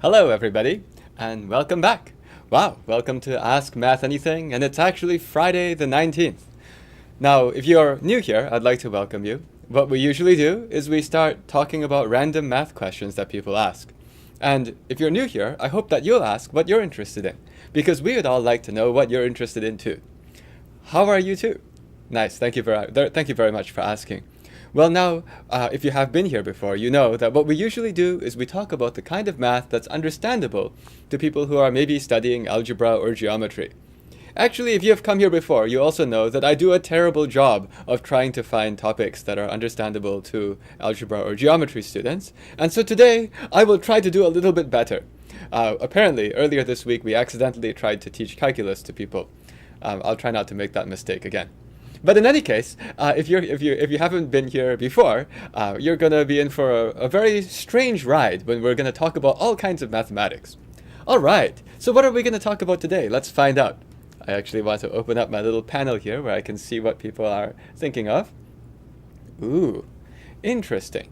Hello everybody, and welcome back. Wow, welcome to Ask Math Anything, and it's actually Friday the 19th. Now, if you're new here, I'd like to welcome you. What we usually do is we start talking about random math questions that people ask. And if you're new here, I hope that you'll ask what you're interested in, because we would all like to know what you're interested in too. How are you too? Nice, thank you very much for asking. Well now, if you have been here before, you know that what we usually do is we talk about the kind of math that's understandable to people who are maybe studying algebra or geometry. Actually, if you have come here before, you also know that I do a terrible job of trying to find topics that are understandable to algebra or geometry students. And so today, I will try to do a little bit better. Apparently, earlier this week, we accidentally tried to teach calculus to people. I'll try not to make that mistake again. But in any case, if you haven't been here before, you're going to be in for a very strange ride when we're going to talk about all kinds of mathematics. All right, so what are we going to talk about today? Let's find out. I actually want to open up my little panel here where I can see what people are thinking of. Ooh, interesting.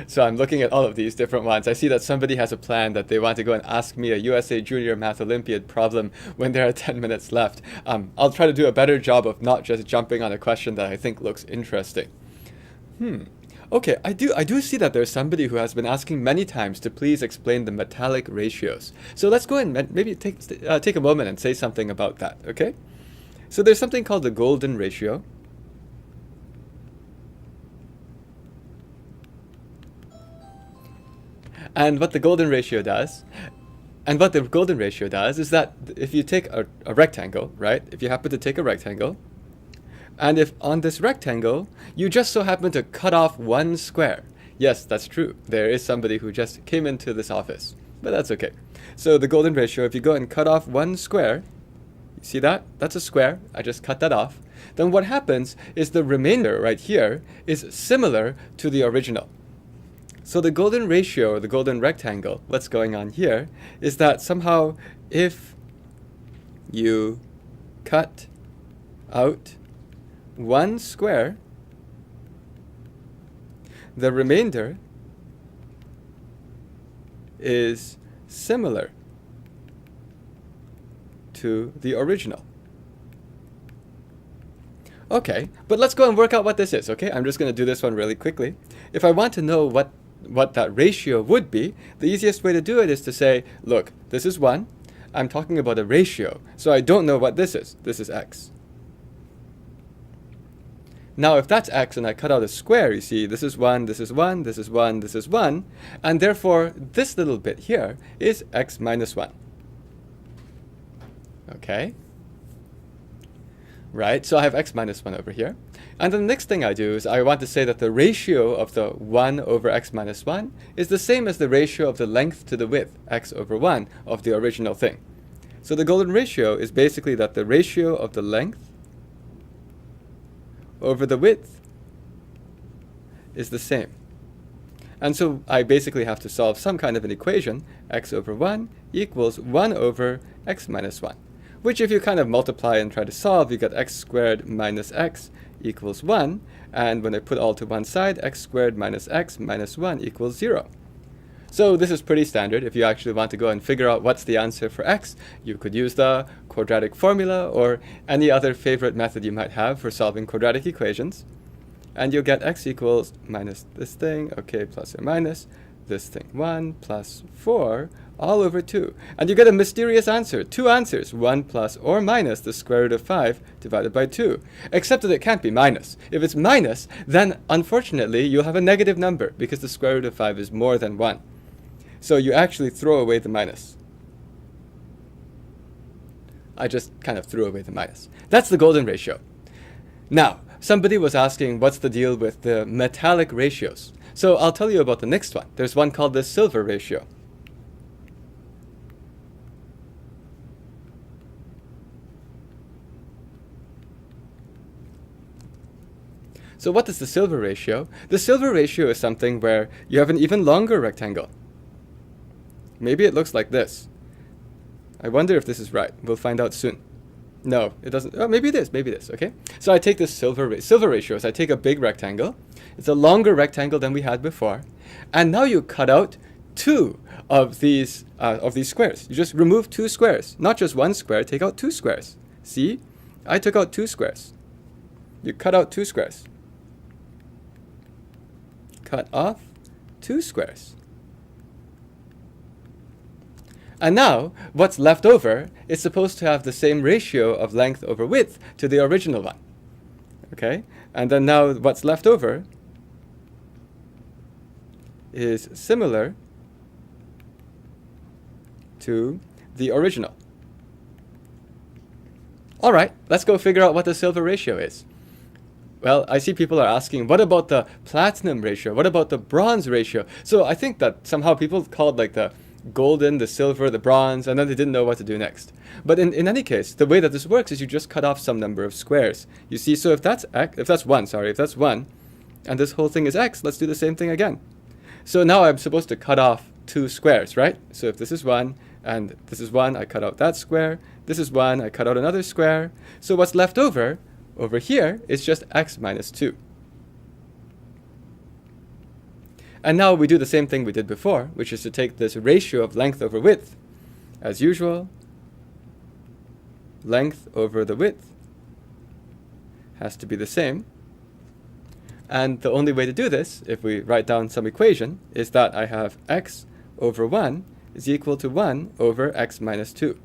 So I'm looking at all of these different ones. I see that somebody has a plan that they want to go and ask me a USA Junior Math Olympiad problem when there are 10 minutes left. I'll try to do a better job of not just jumping on a question that I think looks interesting. Okay, I do see that there's somebody who has been asking many times to please explain the metallic ratios. So let's go and maybe take a moment and say something about that, okay? So there's something called the golden ratio. And what the golden ratio does is that if you take a rectangle, right? If you happen to take a rectangle, and if on this rectangle, you just so happen to cut off one square. Yes, that's true. There is somebody who just came into this office, but that's okay. So the golden ratio, if you go and cut off one square, you see that? That's a square. I just cut that off. Then what happens is the remainder right here is similar to the original. So the golden ratio, or the golden rectangle, what's going on here is that somehow if you cut out one square, the remainder is similar to the original. Okay, but let's go and work out what this is, okay? I'm just going to do this one really quickly. If I want to know what that ratio would be, the easiest way to do it is to say, look, this is 1. I'm talking about a ratio, so I don't know what this is. This is x. Now, if that's x and I cut out a square, you see, this is 1, this is 1, this is 1, this is 1, and therefore this little bit here is x minus 1. Okay? Right, so I have x minus 1 over here. And then the next thing I do is I want to say that the ratio of the 1 over x minus 1 is the same as the ratio of the length to the width, x over 1, of the original thing. So the golden ratio is basically that the ratio of the length over the width is the same. And so I basically have to solve some kind of an equation, x over 1 equals 1 over x minus 1, which if you kind of multiply and try to solve, you get x squared minus x equals 1, and when I put all to one side, x squared minus x minus 1 equals 0. So this is pretty standard. If you actually want to go and figure out what's the answer for x, you could use the quadratic formula or any other favorite method you might have for solving quadratic equations. And you'll get x equals minus this thing, okay, plus or minus this thing, 1 plus 4 all over 2. And you get a mysterious answer, 2 answers, 1 plus or minus the square root of 5 divided by 2. Except that it can't be minus. If it's minus, then unfortunately you'll have a negative number because the square root of 5 is more than 1. So you actually throw away the minus. I just kind of threw away the minus. That's the golden ratio. Now, somebody was asking what's the deal with the metallic ratios. So I'll tell you about the next one. There's one called the silver ratio. So what is the silver ratio? The silver ratio is something where you have an even longer rectangle. Maybe it looks like this. I wonder if this is right. We'll find out soon. No, it doesn't. Oh, maybe it is. Maybe it is. Okay. So I take this silver ratio. So I take a big rectangle. It's a longer rectangle than we had before. And now you cut out two of these squares. You just remove two squares. Not just one square. Take out two squares. See? I took out two squares. You cut out two squares. Cut off two squares. And now, what's left over is supposed to have the same ratio of length over width to the original one. Okay? And then now what's left over is similar to the original. All right, let's go figure out what the silver ratio is. Well, I see people are asking, what about the platinum ratio? What about the bronze ratio? So I think that somehow people called like the golden, the silver, the bronze, and then they didn't know what to do next. But in any case, the way that this works is you just cut off some number of squares. You see, so if that's one, and this whole thing is x, let's do the same thing again. So now I'm supposed to cut off two squares, right? So if this is 1 and this is 1, I cut out that square. This is 1, I cut out another square. So what's left over here is just x minus 2. And now we do the same thing we did before, which is to take this ratio of length over width. As usual, length over the width has to be the same. And the only way to do this, if we write down some equation, is that I have x over 1 is equal to 1 over x minus 2.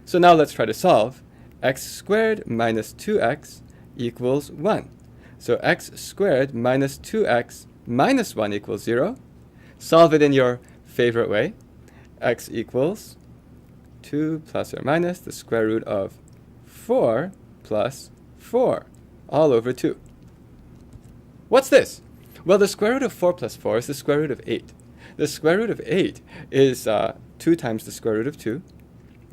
So now let's try to solve. X squared minus 2x equals 1. So x squared minus 2x minus 1 equals 0. Solve it in your favorite way. X equals 2 plus or minus the square root of 4 plus 4, all over 2. What's this? Well, the square root of 4 plus 4 is the square root of 8. The square root of 8 is 2 times the square root of 2.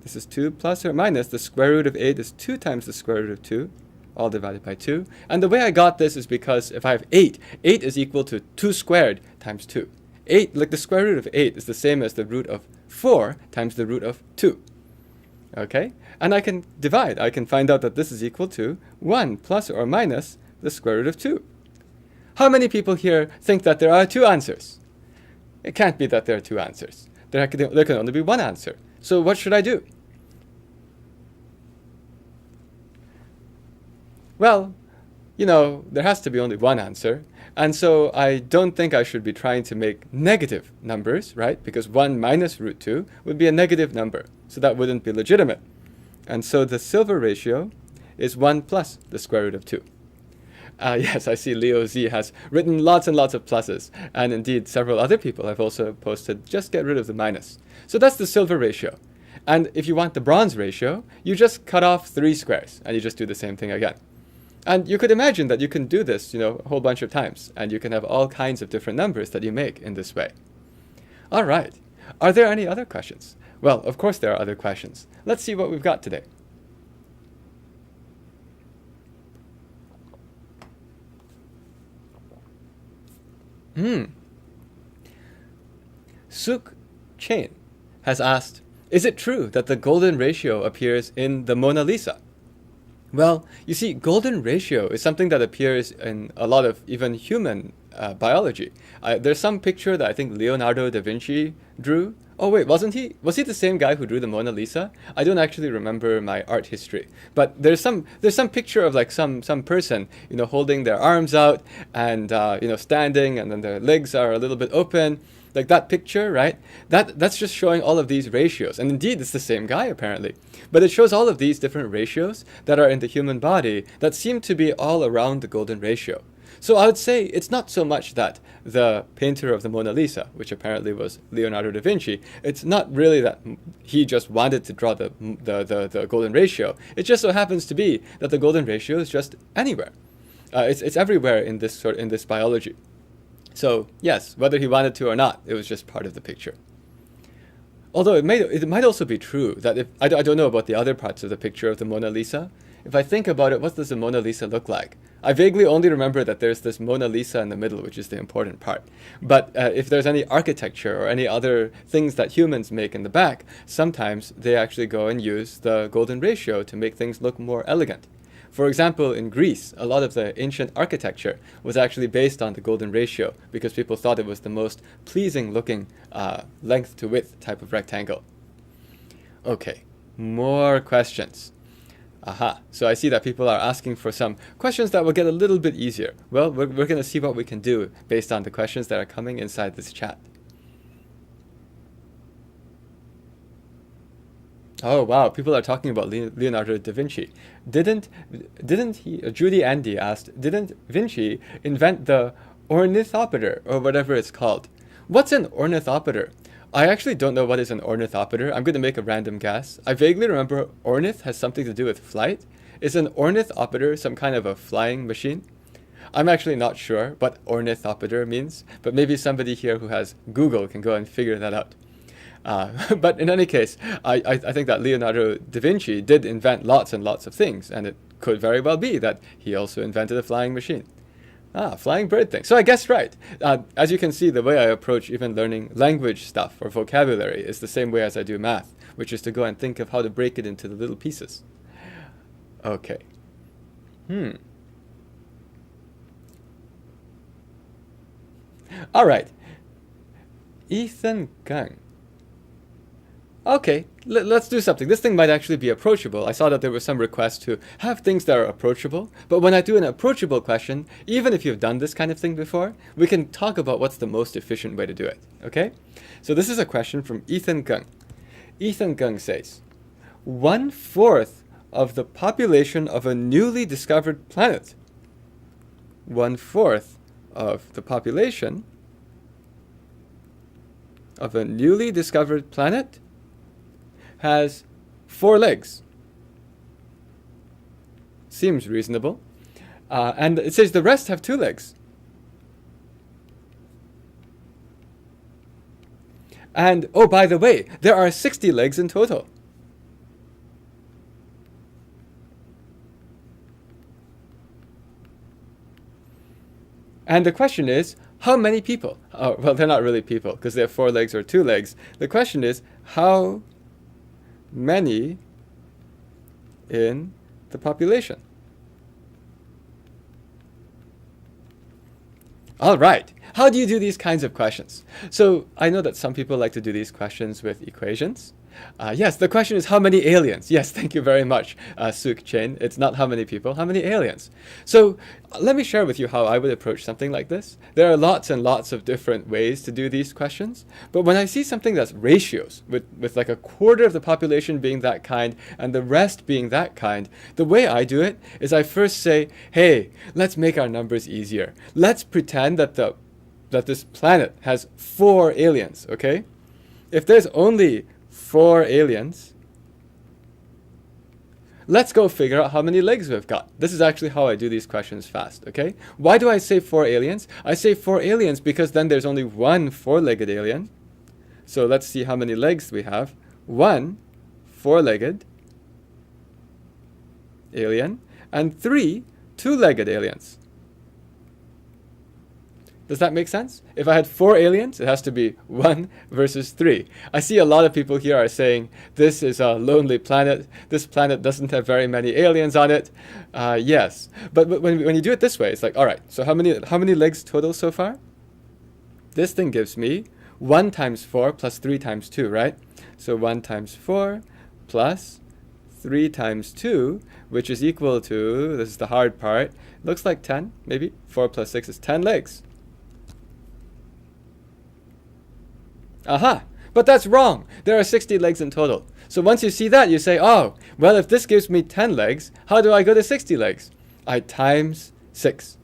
This is 2 plus or minus the square root of 8 is 2 times the square root of 2, all divided by 2. And the way I got this is because if I have 8 is equal to 2 squared times 2. 8, like the square root of 8 is the same as the root of 4 times the root of 2. Okay? And I can divide. I can find out that this is equal to 1 plus or minus the square root of 2. How many people here think that there are two answers? It can't be that there are two answers. There can only be one answer. So what should I do? Well, there has to be only one answer. And so I don't think I should be trying to make negative numbers, right? Because 1 minus root 2 would be a negative number. So that wouldn't be legitimate. And so the silver ratio is 1 plus the square root of 2. Yes, I see Leo Z has written lots and lots of pluses. And indeed, several other people have also posted, just get rid of the minus. So that's the silver ratio. And if you want the bronze ratio, you just cut off 3 squares. And you just do the same thing again. And you could imagine that you can do this, a whole bunch of times. And you can have all kinds of different numbers that you make in this way. All right. Are there any other questions? Well, of course there are other questions. Let's see what we've got today. Suk Chain has asked, is it true that the golden ratio appears in the Mona Lisa? Well, you see, golden ratio is something that appears in a lot of even human biology. There's some picture that I think Leonardo da Vinci drew. Oh wait, was he the same guy who drew the Mona Lisa? I don't actually remember my art history. But there's some picture of like some person, holding their arms out and standing, and then their legs are a little bit open. Like that picture, right? That's just showing all of these ratios. And indeed, it's the same guy, apparently. But it shows all of these different ratios that are in the human body that seem to be all around the golden ratio. So I would say it's not so much that the painter of the Mona Lisa, which apparently was Leonardo da Vinci, it's not really that he just wanted to draw the golden ratio. It just so happens to be that the golden ratio is just anywhere. It's everywhere in this biology. So yes, whether he wanted to or not, it was just part of the picture. Although it might also be true that if I don't know about the other parts of the picture of the Mona Lisa. If I think about it, what does the Mona Lisa look like? I vaguely only remember that there's this Mona Lisa in the middle, which is the important part. But if there's any architecture or any other things that humans make in the back, sometimes they actually go and use the golden ratio to make things look more elegant. For example, in Greece, a lot of the ancient architecture was actually based on the golden ratio because people thought it was the most pleasing looking length to width type of rectangle. Okay, more questions. Aha, so I see that people are asking for some questions that will get a little bit easier. Well, we're going to see what we can do based on the questions that are coming inside this chat. Oh wow, people are talking about Leonardo da Vinci. Didn't he, Judy Andy asked, didn't Vinci invent the ornithopter or whatever it's called? What's an ornithopter? I actually don't know what is an ornithopter. I'm going to make a random guess. I vaguely remember ornith has something to do with flight. Is an ornithopter some kind of a flying machine? I'm actually not sure what ornithopter means, but maybe somebody here who has Google can go and figure that out. But in any case, I think that Leonardo da Vinci did invent lots and lots of things, and it could very well be that he also invented a flying machine. Flying bird thing. So I guessed right. As you can see, the way I approach even learning language stuff or vocabulary is the same way as I do math, which is to go and think of how to break it into the little pieces. Okay. All right. Ethan Gang. Okay, let's do something. This thing might actually be approachable. I saw that there were some requests to have things that are approachable. But when I do an approachable question, even if you've done this kind of thing before, we can talk about what's the most efficient way to do it. Okay? So this is a question from Ethan Gung. Ethan Gung says, 1/4 of the population of a newly discovered planet. 1/4 of the population of a newly discovered planet has 4 legs. Seems reasonable. And it says the rest have 2 legs. And, oh, by the way, there are 60 legs in total. And the question is, how many people? Oh, well, they're not really people because they have 4 legs or 2 legs. The question is, how many in the population? All right. How do you do these kinds of questions? So I know that some people like to do these questions with equations. Yes, the question is how many aliens? Yes, thank you very much, Suk Chen. It's not how many people, how many aliens? So let me share with you how I would approach something like this. There are lots and lots of different ways to do these questions. But when I see something that's ratios, with like 1/4 of the population being that kind and the rest being that kind, the way I do it is I first say, hey, let's make our numbers easier. Let's pretend that this planet has 4 aliens, okay? If there's only 4 aliens, let's go figure out how many legs we've got. This is actually how I do these questions fast, okay? Why do I say 4 aliens? I say 4 aliens because then there's only 1 4-legged alien. So let's see how many legs we have. 1 4-legged alien and 3 2-legged aliens. Does that make sense? If I had 4 aliens, it has to be 1 versus 3. I see a lot of people here are saying, this is a lonely planet. This planet doesn't have very many aliens on it. Yes. But when you do it this way, it's like, all right, so how many legs total so far? This thing gives me 1 times 4 plus 3 times 2, right? So 1 times 4 plus 3 times 2, which is equal to, this is the hard part, looks like 10, maybe. 4 plus 6 is 10 legs. Aha! But that's wrong. There are 60 legs in total. So once you see that, you say, oh, well, if this gives me 10 legs, how do I go to 60 legs? I times 6,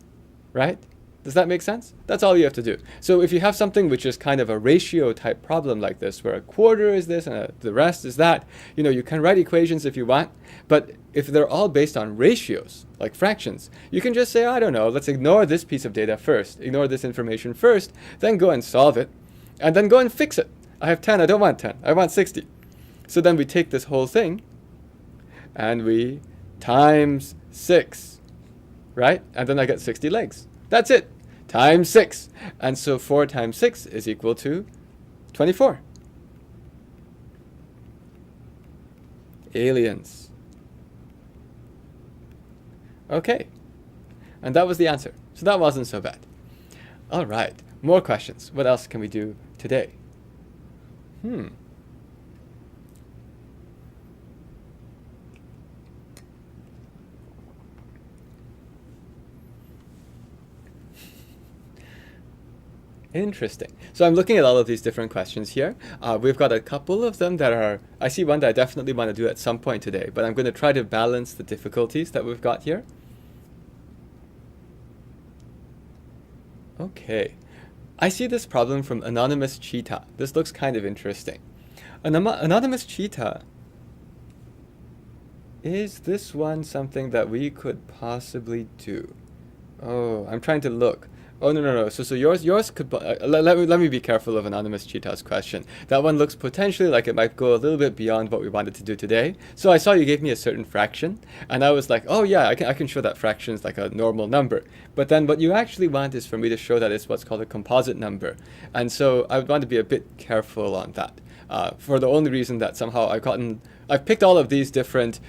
right? Does that make sense? That's all you have to do. So if you have something which is kind of a ratio type problem like this, where 1/4 is this and the rest is that, you can write equations if you want, but if they're all based on ratios, like fractions, you can just say, I don't know, let's ignore this piece of data first, ignore this information first, then go and solve it. And then go and fix it. I have 10, I don't want 10, I want 60. So then we take this whole thing and we times 6. right? And then I get 60 legs. That's it. Times 6. And so 4 times 6 is equal to 24. Aliens. Okay. And that was the answer. So that wasn't so bad. All right. More questions. What else can we do today? Interesting. So I'm looking at all of these different questions here. We've got a couple of them that are, I see one that I definitely want to do at some point today, but I'm going to try to balance the difficulties that we've got here. Okay. I see this problem from Anonymous Cheetah. This looks kind of interesting. Anonymous Cheetah, is this one something that we could possibly do? Oh, I'm trying to look. Oh, no. So yours could, let me be careful of Anonymous Cheetah's question. That one looks potentially like it might go a little bit beyond what we wanted to do today. So I saw you gave me a certain fraction, and I was like, oh yeah, I can show that fraction is like a normal number. But then what you actually want is for me to show that it's what's called a composite number. And so I would want to be a bit careful on that. For the only reason that somehow I've picked all of these different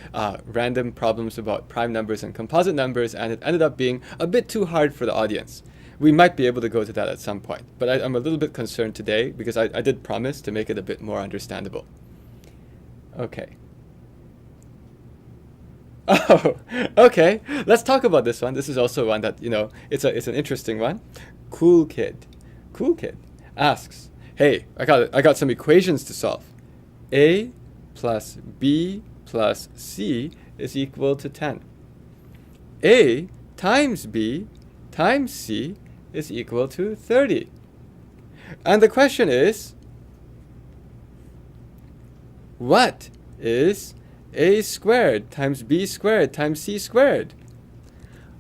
random problems about prime numbers and composite numbers, and it ended up being a bit too hard for the audience. We might be able to go to that at some point, but I'm a little bit concerned today because I did promise to make it a bit more understandable. Okay. Oh, okay. Let's talk about this one. This is also one that, it's an interesting one. Cool Kid asks, hey, I got some equations to solve. A plus B plus C is equal to 10. A times B times C is equal to 30. And the question is, what is A squared times B squared times C squared?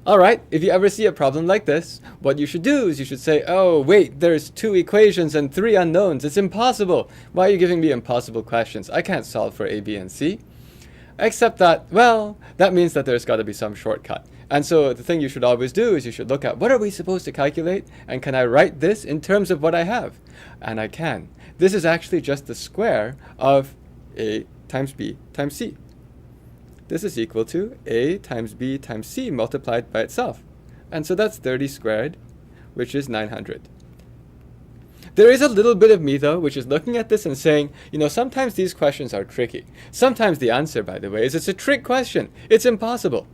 All right, if you ever see a problem like this, what you should do is you should say, oh, wait, there's 2 equations and 3 unknowns. It's impossible. Why are you giving me impossible questions? I can't solve for A, B, and C. Except that, well, that means that there's got to be some shortcut. And so the thing you should always do is you should look at what are we supposed to calculate, and can I write this in terms of what I have? And I can. This is actually just the square of A times B times C. This is equal to A times B times C multiplied by itself. And so that's 30 squared, which is 900. There is a little bit of me, though, which is looking at this and saying, sometimes these questions are tricky. Sometimes the answer, by the way, is it's a trick question. It's impossible.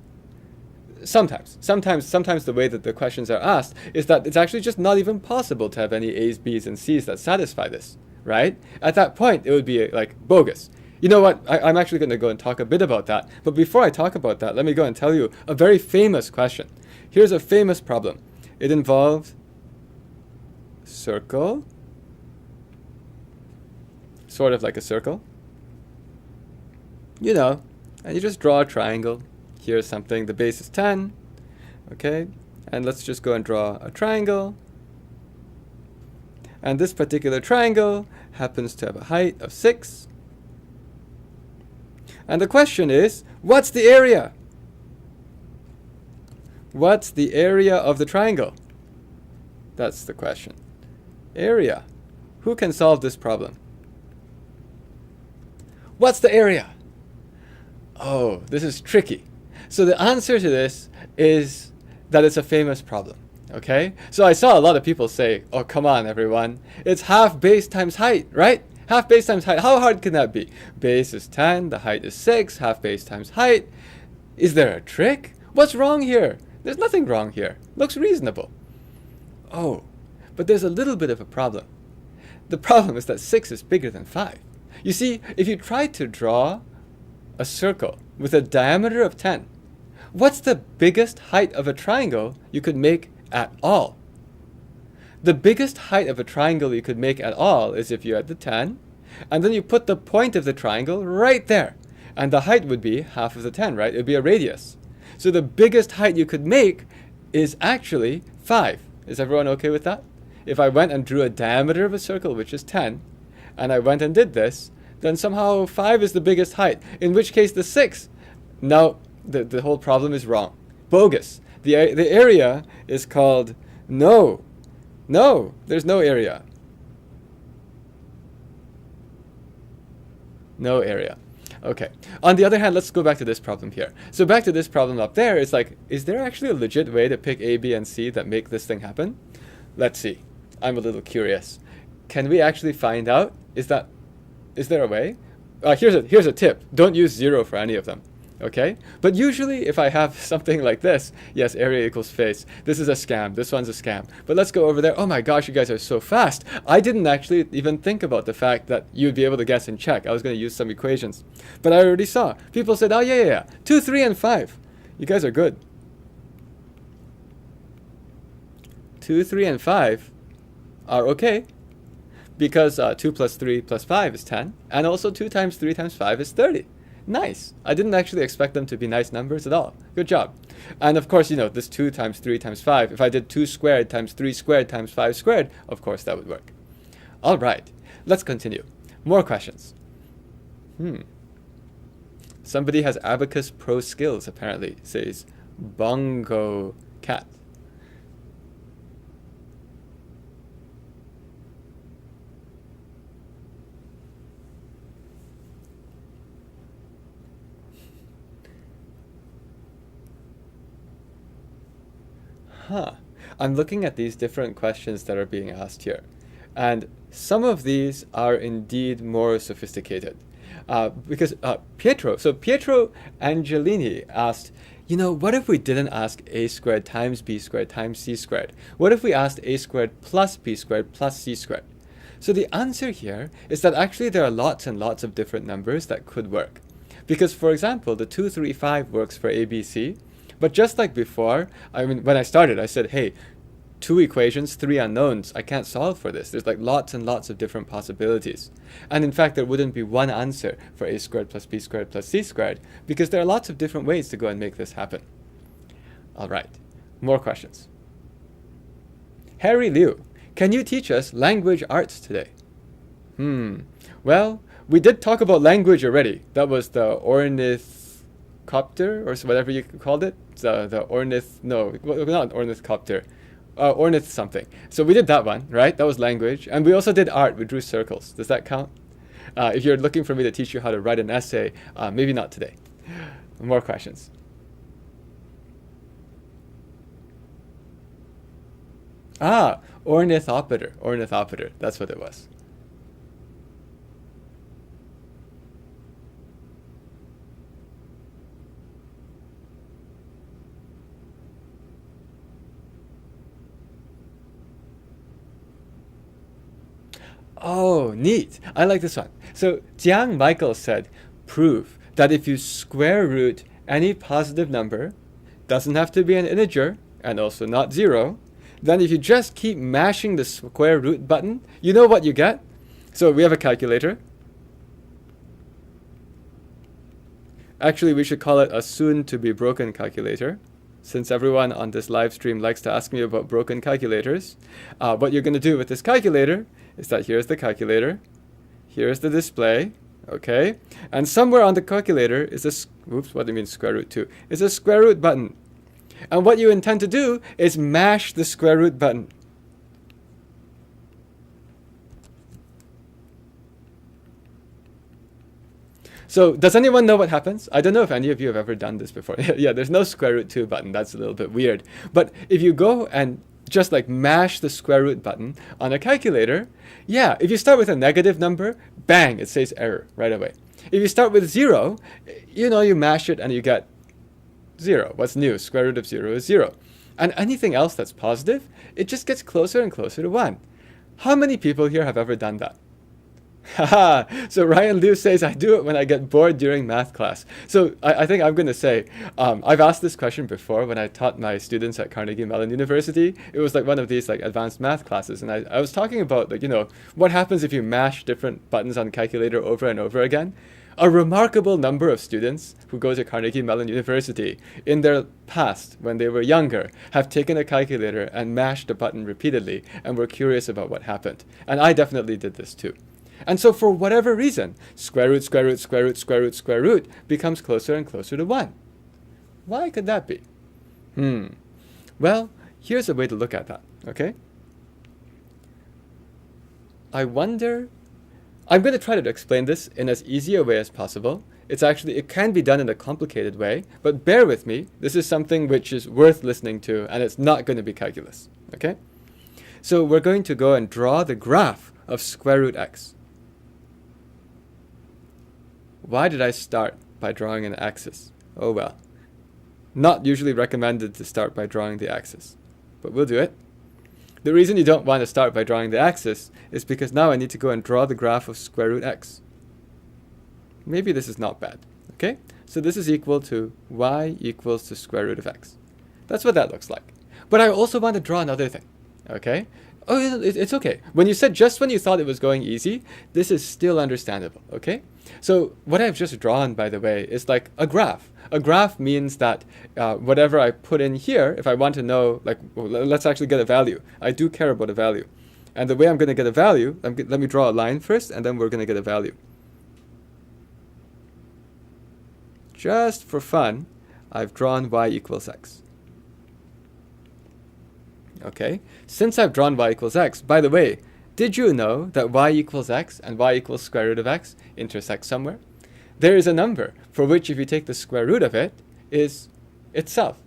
Sometimes the way that the questions are asked is that it's actually just not even possible to have any A's, B's, and C's that satisfy this, right? At that point, it would be like bogus. You know what? I'm actually going to go and talk a bit about that. But before I talk about that, let me go and tell you a very famous question. Here's a famous problem. It involves circle, sort of like a circle, and you just draw a triangle. Here's something, the base is 10, okay? And let's just go and draw a triangle. And this particular triangle happens to have a height of 6. And the question is, what's the area? What's the area of the triangle? That's the question. Area. Who can solve this problem? What's the area? Oh, this is tricky. So the answer to this is that it's a famous problem, okay? So I saw a lot of people say, oh, come on, everyone. It's half base times height, right? Half base times height. How hard can that be? Base is 10, the height is 6, half base times height. Is there a trick? What's wrong here? There's nothing wrong here. Looks reasonable. Oh, but there's a little bit of a problem. The problem is that 6 is bigger than 5. You see, if you try to draw a circle with a diameter of 10, what's the biggest height of a triangle you could make at all? The biggest height of a triangle you could make at all is if you had the 10, and then you put the point of the triangle right there. And the height would be half of the 10, right? It would be a radius. So the biggest height you could make is actually 5. Is everyone okay with that? If I went and drew a diameter of a circle, which is 10, and I went and did this, then somehow 5 is the biggest height, in which case the 6. No, the whole problem is wrong. Bogus. The area is called no. No, there's no area. No area. Okay. On the other hand, let's go back to this problem here. So back to this problem up there, it's like, is there actually a legit way to pick A, B, and C that make this thing happen? Let's see. I'm a little curious. Can we actually find out? Is there a way? Here's a tip. Don't use 0 for any of them. Okay? But usually if I have something like this, yes, area equals face. This is a scam. This one's a scam. But let's go over there. Oh my gosh, you guys are so fast. I didn't actually even think about the fact that you'd be able to guess and check. I was going to use some equations. But I already saw. People said, oh yeah. 2, 3, and 5. You guys are good. 2, 3, and 5 are okay. Because 2 plus 3 plus 5 is 10. And also 2 times 3 times 5 is 30. Nice. I didn't actually expect them to be nice numbers at all. Good job. And of course, this 2 times 3 times 5, if I did 2 squared times 3 squared times 5 squared, of course that would work. All right. Let's continue. More questions. Somebody has Abacus Pro skills, apparently, says Bongo Cat. I'm looking at these different questions that are being asked here. And some of these are indeed more sophisticated. Because Pietro Angelini asked, what if we didn't ask a squared times b squared times c squared? What if we asked a squared plus b squared plus c squared? So the answer here is that actually there are lots and lots of different numbers that could work. Because, for example, the 2, 3, 5 works for a, b, c. But just like before, when I started, I said, hey, 2 equations, 3 unknowns. I can't solve for this. There's like lots and lots of different possibilities. And in fact, there wouldn't be one answer for a squared plus b squared plus c squared, because there are lots of different ways to go and make this happen. All right, more questions. Harry Liu, can you teach us language arts today? Well, we did talk about language already. That was the ornithopter, or whatever you called it. Not ornithopter. Ornith something. So we did that one, right? That was language. And we also did art. We drew circles. Does that count? If you're looking for me to teach you how to write an essay, maybe not today. More questions. Ornithopter. Ornithopter. That's what it was. Oh, neat. I like this one. So Jiang Michael said, prove that if you square root any positive number, doesn't have to be an integer, and also not 0, then if you just keep mashing the square root button, you know what you get? So we have a calculator. Actually, we should call it a soon-to-be-broken calculator, since everyone on this live stream likes to ask me about broken calculators. What you're going to do with this calculator is that here's the calculator, here's the display, okay? And somewhere on the calculator is what do you mean square root 2? Is a square root button. And what you intend to do is mash the square root button. So does anyone know what happens? I don't know if any of you have ever done this before. Yeah, there's no square root 2 button. That's a little bit weird. But if you go and just like mash the square root button on a calculator, yeah, if you start with a negative number, bang, it says error right away. If you start with 0, you mash it and you get 0. What's new? Square root of 0 is 0. And anything else that's positive, it just gets closer and closer to 1. How many people here have ever done that? Haha, so Ryan Liu says, I do it when I get bored during math class. So I think I'm going to say, I've asked this question before when I taught my students at Carnegie Mellon University. It was like one of these like advanced math classes. And I was talking about what happens if you mash different buttons on the calculator over and over again. A remarkable number of students who go to Carnegie Mellon University in their past, when they were younger, have taken a calculator and mashed the button repeatedly and were curious about what happened. And I definitely did this too. And so for whatever reason, square root, square root, square root, square root, square root becomes closer and closer to 1. Why could that be? Well, here's a way to look at that, okay? I wonder, I'm going to try to explain this in as easy a way as possible. It can be done in a complicated way, but bear with me. This is something which is worth listening to, and it's not going to be calculus, okay? So we're going to go and draw the graph of square root x. Why did I start by drawing an axis? Oh well. Not usually recommended to start by drawing the axis, but we'll do it. The reason you don't want to start by drawing the axis is because now I need to go and draw the graph of square root x. Maybe this is not bad, okay? So this is equal to y equals to square root of x. That's what that looks like. But I also want to draw another thing, okay? Oh, it's okay. When you said just when you thought it was going easy, this is still understandable, okay? So what I've just drawn, by the way, is like a graph. A graph means that whatever I put in here, if I want to know, like, well, let's actually get a value. I do care about a value. And the way I'm going to get a value, let me draw a line first, and then we're going to get a value. Just for fun, I've drawn y equals x. Okay, since I've drawn y equals x, by the way, did you know that y equals x and y equals square root of x intersect somewhere? There is a number for which if you take the square root of it is itself,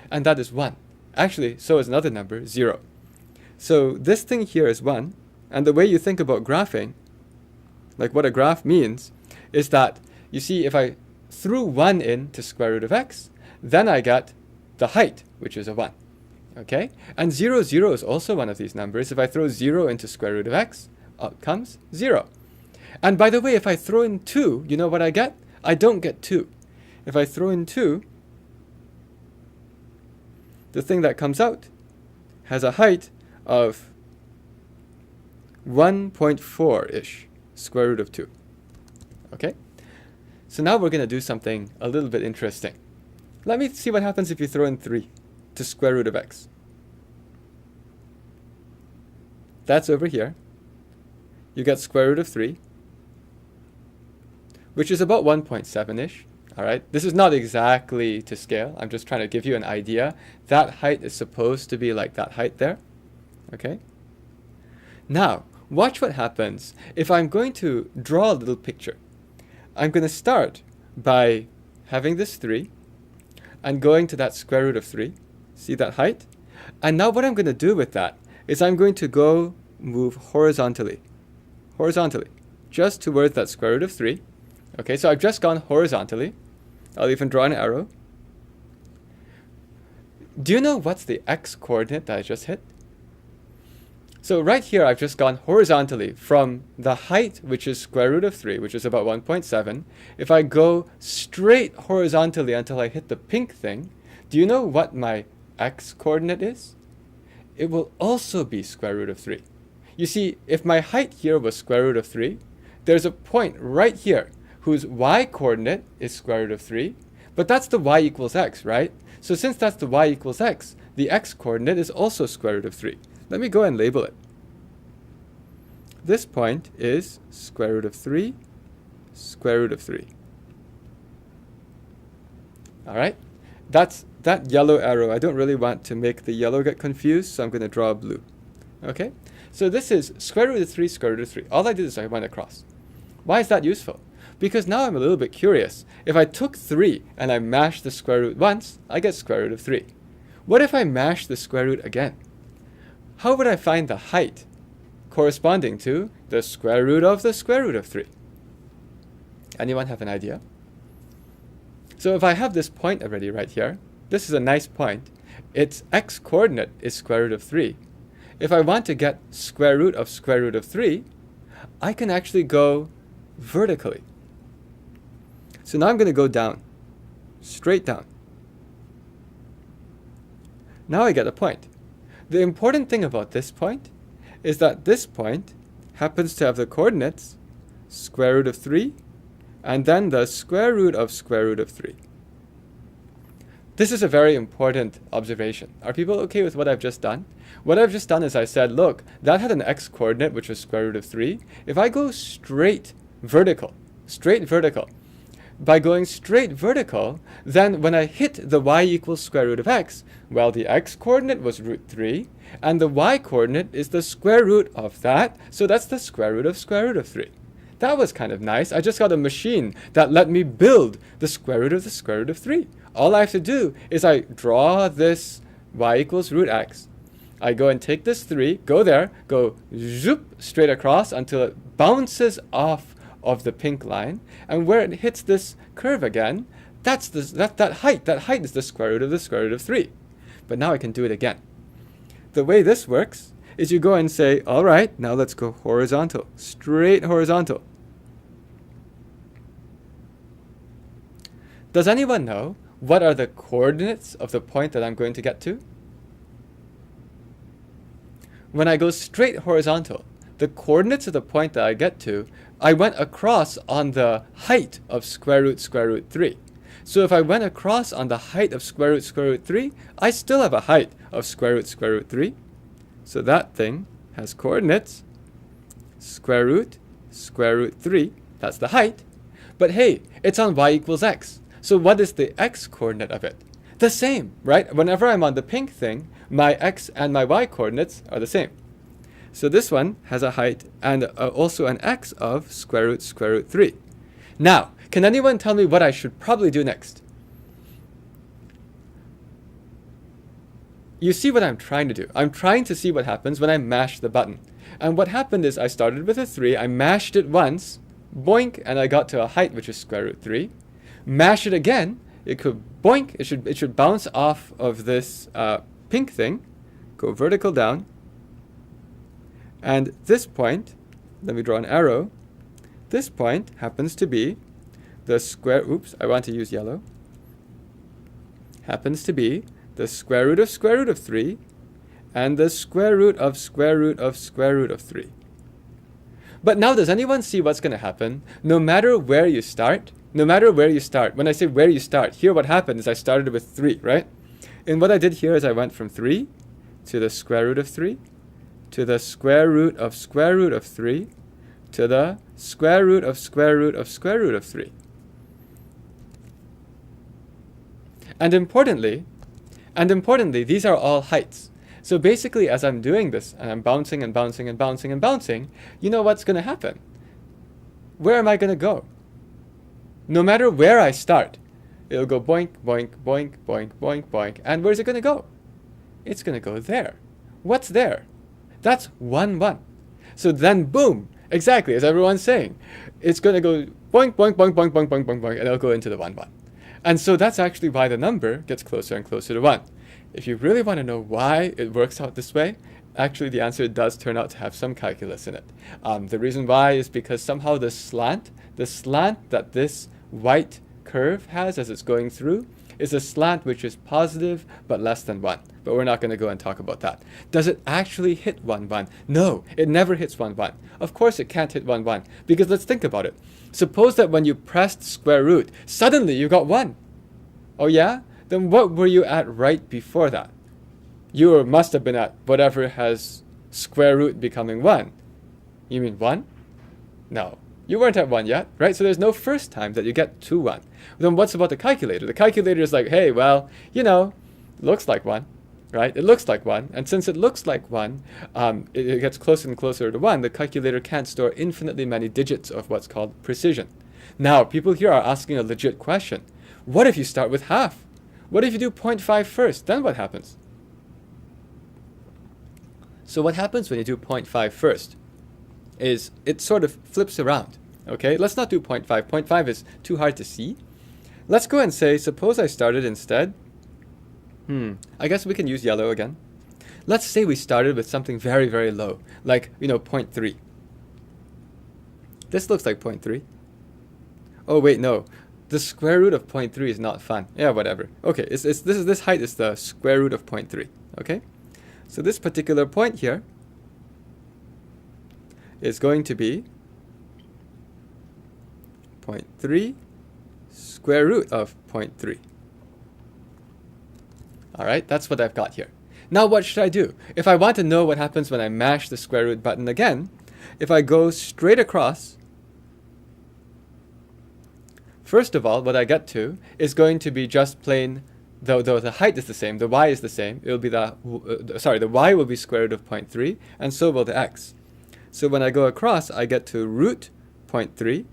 and that is 1. Actually, so is another number, 0. So this thing here is 1, and the way you think about graphing, like what a graph means, is that, you see, if I threw 1 into square root of x, then I get the height, which is a 1. Okay? And 0, 0 is also one of these numbers. If I throw 0 into square root of x, out comes 0. And by the way, if I throw in 2, you know what I get? I don't get 2. If I throw in 2, the thing that comes out has a height of 1.4-ish, square root of 2. Okay? So now we're going to do something a little bit interesting. Let me see what happens if you throw in 3 to square root of x. That's over here. You get square root of 3, which is about 1.7-ish. All right, this is not exactly to scale. I'm just trying to give you an idea. That height is supposed to be like that height there. Okay. Now, watch what happens if I'm going to draw a little picture. I'm going to start by having this 3 and going to that square root of 3. See that height? And now what I'm going to do with that is I'm going to go move horizontally, just towards that square root of 3. Okay, so I've just gone horizontally. I'll even draw an arrow. Do you know what's the x coordinate that I just hit? So right here, I've just gone horizontally from the height, which is square root of 3, which is about 1.7. If I go straight horizontally until I hit the pink thing, do you know what my x coordinate is? It will also be square root of 3. You see, if my height here was square root of 3, there's a point right here whose y coordinate is square root of 3, but that's the y equals x, right? So since that's the y equals x, the x coordinate is also square root of 3. Let me go and label it. This point is square root of 3, square root of 3. All right? That's that yellow arrow. I don't really want to make the yellow get confused, so I'm going to draw a blue. Okay? So this is square root of 3, square root of 3. All I did is I went across. Why is that useful? Because now I'm a little bit curious. If I took 3 and I mashed the square root once, I get square root of 3. What if I mash the square root again? How would I find the height corresponding to the square root of the square root of 3? Anyone have an idea? So if I have this point already right here, this is a nice point. Its x coordinate is square root of 3. If I want to get square root of 3, I can actually go vertically. So now I'm going to go down, straight down. Now I get a point. The important thing about this point is that this point happens to have the coordinates square root of 3 and then the square root of 3. This is a very important observation. Are people okay with what I've just done? What I've just done is I said, look, that had an x coordinate which was square root of 3. If I go straight vertical, by going straight vertical, then when I hit the y equals square root of x, well, the x coordinate was root 3, and the y coordinate is the square root of that, so that's the square root of 3. That was kind of nice. I just got a machine that let me build the square root of 3. All I have to do is I draw this y equals root x. I go and take this 3, go there, go zoop straight across until it bounces off of the pink line, and where it hits this curve again, that's that height. That height is the square root of 3. But now I can do it again. The way this works is you go and say, all right, now let's go horizontal, straight horizontal. Does anyone know what are the coordinates of the point that I'm going to get to? When I go straight horizontal, the coordinates of the point that I get to, I went across on the height of square root 3. So if I went across on the height of square root 3, I still have a height of square root 3. So that thing has coordinates square root 3. That's the height. But hey, it's on y equals x. So what is the x coordinate of it? The same, right? Whenever I'm on the pink thing, my x and my y coordinates are the same. So this one has a height and also an x of square root 3. Now, can anyone tell me what I should probably do next? You see what I'm trying to do. I'm trying to see what happens when I mash the button. And what happened is I started with a 3, I mashed it once, boink, and I got to a height which is square root 3. Mash it again, it could boink, it should bounce off of this pink thing, go vertical down, and this point, let me draw an arrow, this point happens to be the square, oops, I want to use yellow, happens to be the square root of 3 and the square root of 3. But now does anyone see what's going to happen? No matter where you start, when I say where you start, here what happened is I started with 3, right? And what I did here is I went from 3 to the square root of 3 to the square root of 3 to the square root of 3. And importantly, these are all heights. So basically, as I'm doing this, and I'm bouncing and bouncing and bouncing and bouncing, you know what's going to happen? Where am I going to go? No matter where I start, it'll go boink, boink, boink, boink, boink, boink. And where's it going to go? It's going to go there. What's there? That's 1, 1. So then, boom, exactly, as everyone's saying, it's going to go boink, boink, boink, boink, boink, boink, boink, boink, and it'll go into the 1, 1. And so that's actually why the number gets closer and closer to 1. If you really want to know why it works out this way, actually the answer does turn out to have some calculus in it. The reason why is because somehow the slant that this white curve has as it's going through is a slant which is positive but less than 1. But we're not going to go and talk about that. Does it actually hit 1, 1? No, it never hits 1, 1. Of course it can't hit 1, 1, because let's think about it. Suppose that when you pressed square root, suddenly you got 1. Oh yeah? Then what were you at right before that? You must have been at whatever has square root becoming 1. You mean 1? No. You weren't at 1 yet, right? So there's no first time that you get to 1. Then what's about the calculator? The calculator is like, hey, well, you know, it looks like 1, right? It looks like 1. And since it looks like 1, it gets closer and closer to 1. The calculator can't store infinitely many digits of what's called precision. Now, people here are asking a legit question. What if you start with half? What if you do 0.5 first? Then what happens? So what happens when you do 0.5 first is it sort of flips around. Okay, let's not do 0.5. 0.5 is too hard to see. Let's go and say, suppose I started instead. I guess we can use yellow again. Let's say we started with something very, very low, like, 0.3. This looks like 0.3. Oh, wait, no. The square root of 0.3 is not fun. Yeah, whatever. Okay, this height is the square root of 0.3. Okay? So this particular point here is going to be 0.3 square root of 0.3. All right, that's what I've got here. Now what should I do? If I want to know what happens when I mash the square root button again, if I go straight across first of all, what I get to is going to be just plain, though the height is the same, the y is the same, it will be the y will be square root of 0.3, and so will the x. So when I go across, I get to root 0.3,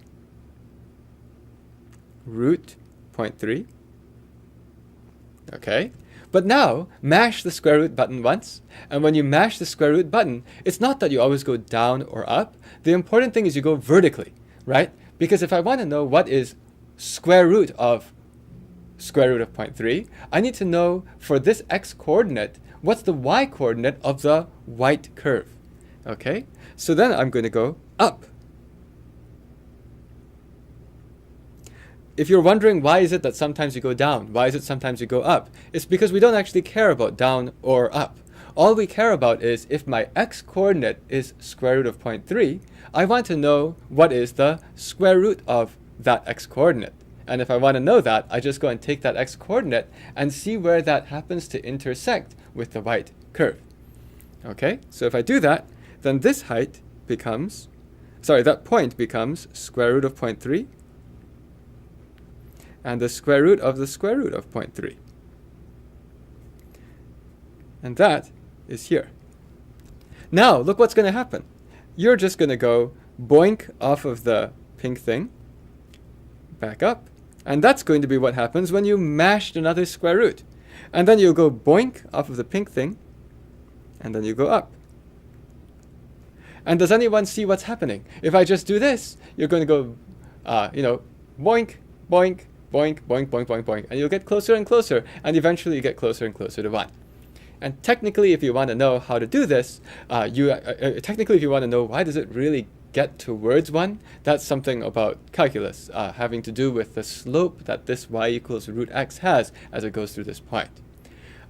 root 0.3, okay? But now, mash the square root button once, and when you mash the square root button, it's not that you always go down or up. The important thing is you go vertically, right? Because if I want to know what is square root of 0.3, I need to know for this x coordinate, what's the y coordinate of the white curve, okay? So then I'm going to go up. If you're wondering why is it that sometimes you go down, why is it sometimes you go up, it's because we don't actually care about down or up. All we care about is if my x coordinate is square root of 0.3, I want to know what is the square root of that x coordinate. And if I want to know that, I just go and take that x coordinate and see where that happens to intersect with the white curve. Okay, so if I do that, then this height becomes, that point becomes square root of 0.3, and the square root of 0.3. And that is here. Now, look what's going to happen. You're just going to go boink off of the pink thing, back up, and that's going to be what happens when you mashed another square root. And then you'll go boink off of the pink thing, and then you go up. And does anyone see what's happening? If I just do this, you're going to go, boink, boink, boink, boink, boink, boink, boink, and you'll get closer and closer, and eventually you get closer and closer to 1. And technically, if you want to know how to do this, technically, if you want to know why does it really get towards 1, that's something about calculus, having to do with the slope that this y equals root x has as it goes through this point.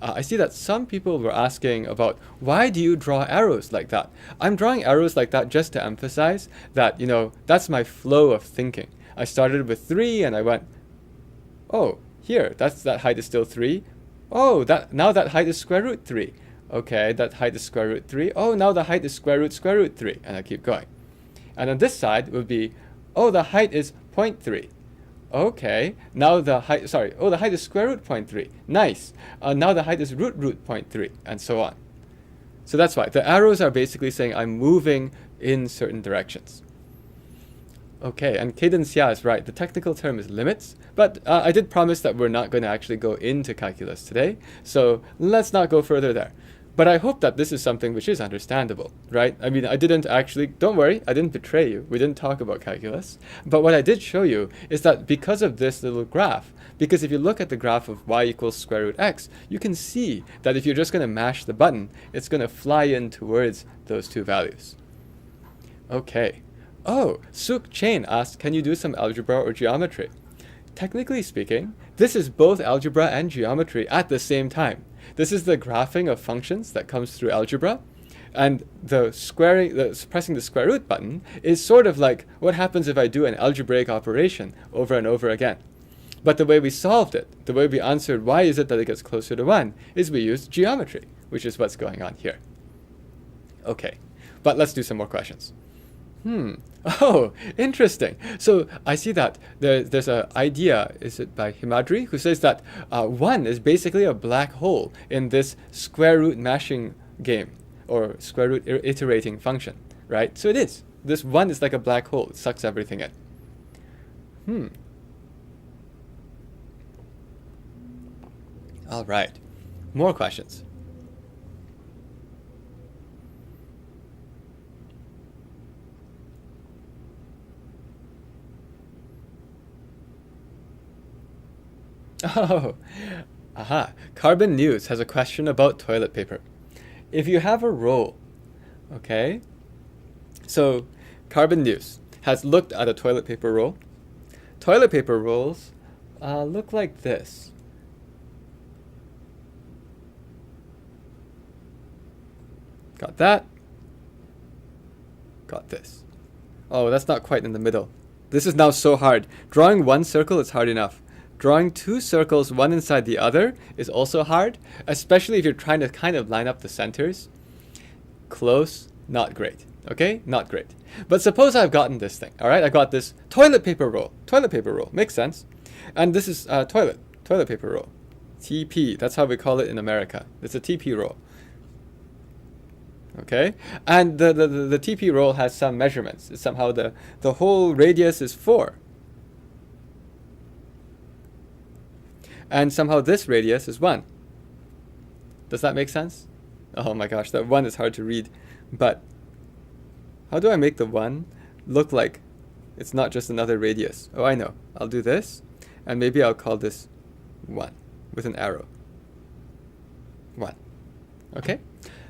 I see that some people were asking about why do you draw arrows like that? I'm drawing arrows like that just to emphasize that, that's my flow of thinking. I started with 3 and I went, oh, here, that height is still 3. Oh, now that height is square root 3. Okay, that height is square root 3. Oh, now the height is square root 3. And I keep going. And on this side would be, oh, the height is 0.3. Okay, now the height, the height is square root 0.3. Nice. Now the height is root 0.3, and so on. So that's why. The arrows are basically saying I'm moving in certain directions. Okay, and Cadence, yeah, is right. The technical term is limits, but I did promise that we're not going to actually go into calculus today, so let's not go further there. But I hope that this is something which is understandable, right? I mean, I didn't actually, don't worry, I didn't betray you. We didn't talk about calculus. But what I did show you is that because of this little graph, because if you look at the graph of y equals square root x, you can see that if you're just going to mash the button, it's going to fly in towards those two values. Okay. Oh, Suk Chain asked, can you do some algebra or geometry? Technically speaking, this is both algebra and geometry at the same time. This is the graphing of functions that comes through algebra, and pressing the square root button is sort of like what happens if I do an algebraic operation over and over again. But the way we solved it, the way we answered why is it that it gets closer to 1, is we used geometry, which is what's going on here. Okay, but let's do some more questions. Oh, interesting. So I see that there's an idea, is it by Himadri, who says that 1 is basically a black hole in this square root mashing game, or square root iterating function, right? So it is. This 1 is like a black hole. It sucks everything in. All right. More questions. Oh, aha. Carbon News has a question about toilet paper. If you have a roll, okay? So, Carbon News has looked at a toilet paper roll. Toilet paper rolls look like this. Got that. Got this. Oh, that's not quite in the middle. This is now so hard. Drawing one circle is hard enough. Drawing two circles, one inside the other, is also hard, especially if you're trying to kind of line up the centers. Close, Not great. Okay? Not great. But suppose I've gotten this thing. All right? I got this toilet paper roll. Toilet paper roll. Makes sense. And this is toilet paper roll. TP. That's how we call it in America. It's a TP roll. Okay? And the TP roll has some measurements. It's somehow the whole radius is 4. And somehow this radius is 1. Does that make sense? Oh my gosh, that 1 is hard to read. But how do I make the 1 look like it's not just another radius? Oh, I know. I'll do this, and maybe I'll call this 1 with an arrow. 1. Okay?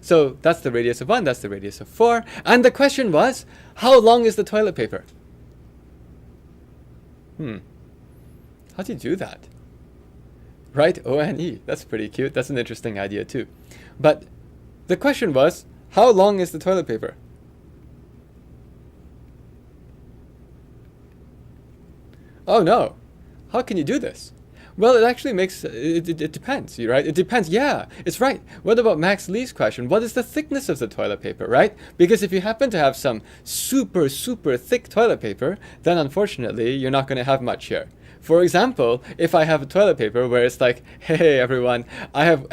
So that's the radius of 1, that's the radius of 4. And the question was, how long is the toilet paper? How do you do that? Right? O-N-E. That's pretty cute. That's an interesting idea too. But the question was, how long is the toilet paper? Oh no. How can you do this? Well, it actually makes, it depends, right? It depends. Yeah, it's right. What about Max Lee's question? What is the thickness of the toilet paper, right? Because if you happen to have some super, super thick toilet paper, then unfortunately, you're not going to have much here. For example, if I have a toilet paper where it's like, hey everyone, I've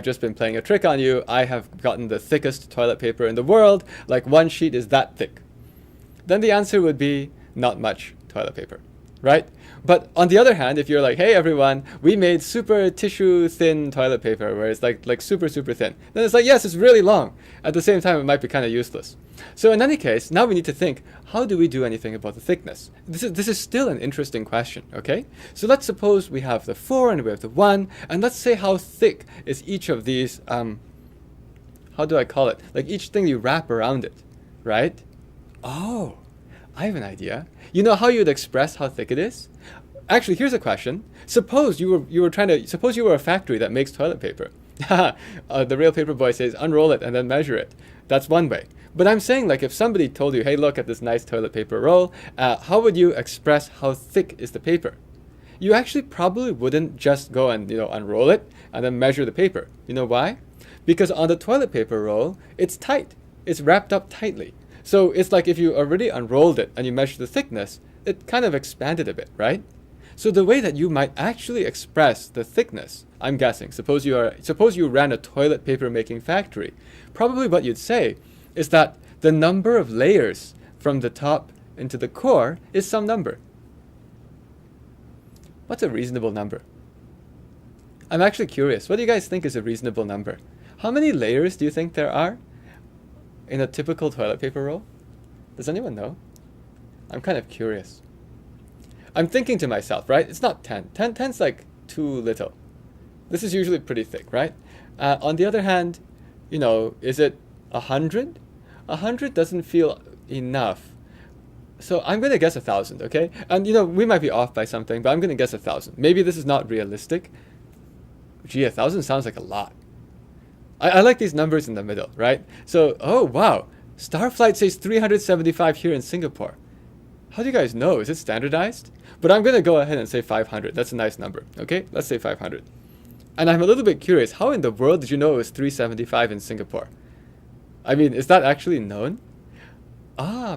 just been playing a trick on you. I have gotten the thickest toilet paper in the world. Like one sheet is that thick. Then the answer would be not much toilet paper, right? But on the other hand, if you're like, hey everyone, we made super tissue thin toilet paper where it's like super, super thin, then it's like, yes, it's really long. At the same time, it might be kind of useless. So in any case, now we need to think, how do we do anything about the thickness? This is still an interesting question, okay? So let's suppose we have the 4 and we have the 1, and let's say how thick is each of these, how do I call it? Like each thing you wrap around it, right? Oh, I have an idea. You know how you'd express how thick it is? Actually, here's a question. Suppose you were a factory that makes toilet paper. The real paper boy says, unroll it and then measure it. That's one way. But I'm saying, like, if somebody told you, hey, look at this nice toilet paper roll, how would you express how thick is the paper? You actually probably wouldn't just go and, unroll it and then measure the paper. You know why? Because on the toilet paper roll, it's tight. It's wrapped up tightly. So it's like if you already unrolled it and you measure the thickness, it kind of expanded a bit, right? So the way that you might actually express the thickness, I'm guessing, suppose you ran a toilet paper making factory, probably what you'd say is that the number of layers from the top into the core is some number. What's a reasonable number? I'm actually curious. What do you guys think is a reasonable number? How many layers do you think there are in a typical toilet paper roll? Does anyone know? I'm kind of curious. I'm thinking to myself, right? It's not 10. 10's like too little. This is usually pretty thick, right? On the other hand, is it 100? 100 doesn't feel enough. So I'm going to guess 1,000, okay? And, we might be off by something, but I'm going to guess 1,000. Maybe this is not realistic. Gee, 1,000 sounds like a lot. I like these numbers in the middle, right? So, oh, wow. Starflight says 375 here in Singapore. How do you guys know? Is it standardized? But I'm going to go ahead and say 500. That's a nice number, okay? Let's say 500. And I'm a little bit curious. How in the world did you know it was 375 in Singapore? I mean, is that actually known?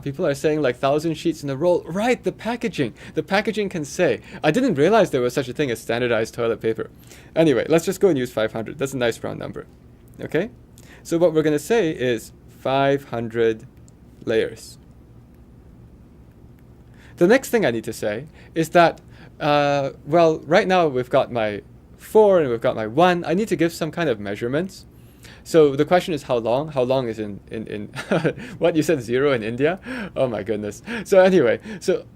People are saying like 1,000 sheets in a roll. Right, the packaging. The packaging can say. I didn't realize there was such a thing as standardized toilet paper. Anyway, let's just go and use 500. That's a nice round number. Okay? So what we're going to say is 500 layers. The next thing I need to say is that, right now we've got my 4 and we've got my 1. I need to give some kind of measurements. So the question is how long? How long is in what, you said 0 in India? Oh my goodness. So anyway, so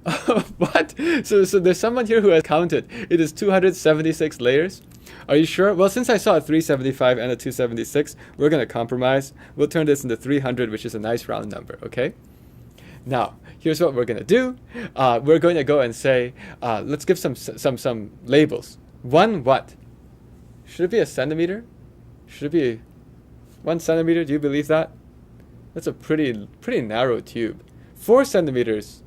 what? So there's someone here who has counted. It is 276 layers. Are you sure? Well, since I saw a 375 and a 276, we're going to compromise. We'll turn this into 300, which is a nice round number, okay? Now, here's what we're going to do. We're going to go and say, let's give some labels. 1 what? Should it be a centimeter? Should it be 1 centimeter? Do you believe that? That's a pretty narrow tube. 4 centimeters.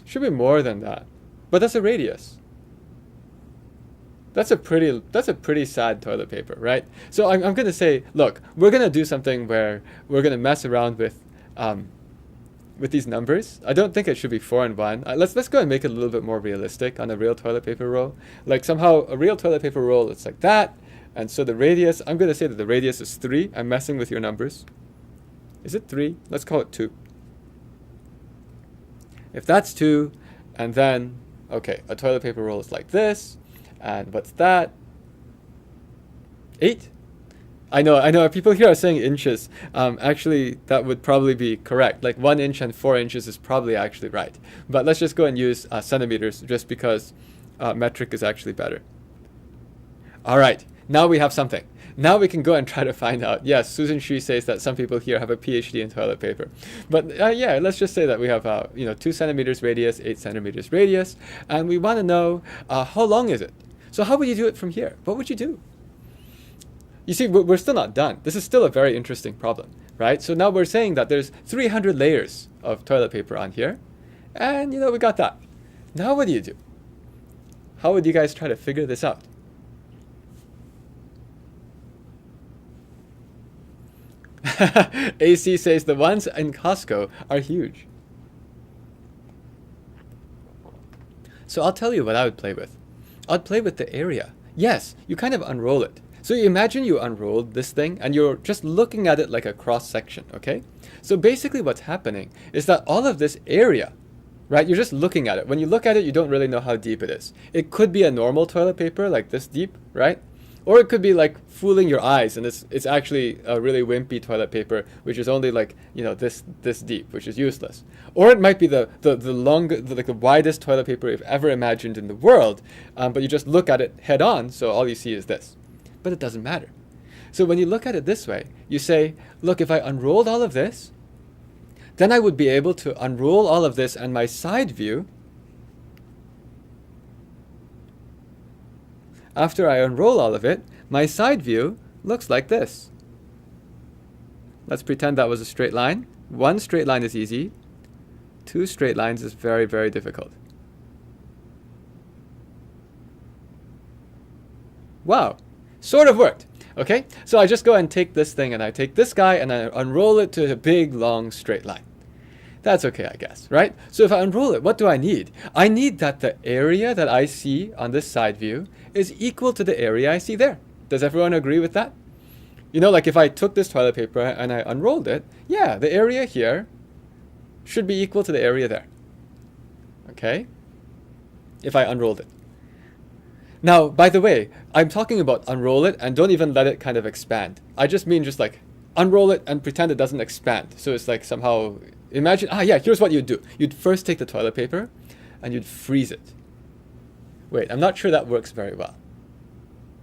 Should be more than that. But that's a radius. That's a pretty sad toilet paper, right? So I'm going to say, look, we're going to do something where we're going to mess around with these numbers. I don't think it should be 4 and 1. Let's go and make it a little bit more realistic on a real toilet paper roll. Like somehow a real toilet paper roll, it's like that. And so the radius, I'm going to say that the radius is 3. I'm messing with your numbers. Is it 3? Let's call it 2. If that's 2, and then, okay, a toilet paper roll is like this. And what's that? 8. I know. People here are saying inches. Actually, that would probably be correct. Like 1 inch and 4 inches is probably actually right. But let's just go and use centimeters just because metric is actually better. All right. Now we have something. Now we can go and try to find out. Yes, Susan Shi says that some people here have a PhD in toilet paper. But yeah, let's just say that we have 2 centimeters radius, 8 centimeters radius, and we want to know how long is it. So how would you do it from here? What would you do? You see, we're still not done. This is still a very interesting problem, right? So now we're saying that there's 300 layers of toilet paper on here, and we got that. Now what do you do? How would you guys try to figure this out? AC says the ones in Costco are huge. So I'll tell you what I would play with. I'd play with the area. Yes, you kind of unroll it. So you imagine you unrolled this thing and you're just looking at it like a cross section, okay? So basically what's happening is that all of this area, right, you're just looking at it. When you look at it, you don't really know how deep it is. It could be a normal toilet paper like this deep, right? Or it could be like fooling your eyes and it's actually a really wimpy toilet paper which is only like, this deep, which is useless. Or it might be the widest toilet paper you've ever imagined in the world, but you just look at it head on, so all you see is this. But it doesn't matter. So when you look at it this way, you say, look, if I unrolled all of this, then I would be able to unroll all of this and my side view. After I unroll all of it, my side view looks like this. Let's pretend that was a straight line. 1 straight line is easy. 2 straight lines is very, very difficult. Wow, sort of worked. Okay, so I just go and take this thing and I take this guy and I unroll it to a big, long, straight line. That's okay, I guess, right? So if I unroll it, what do I need? I need that the area that I see on this side view is equal to the area I see there. Does everyone agree with that? Like if I took this toilet paper and I unrolled it, yeah, the area here should be equal to the area there. Okay? If I unrolled it. Now, by the way, I'm talking about unroll it and don't even let it kind of expand. I just mean just like unroll it and pretend it doesn't expand. So it's like somehow, imagine, here's what you'd do. You'd first take the toilet paper and you'd freeze it. Wait, I'm not sure that works very well.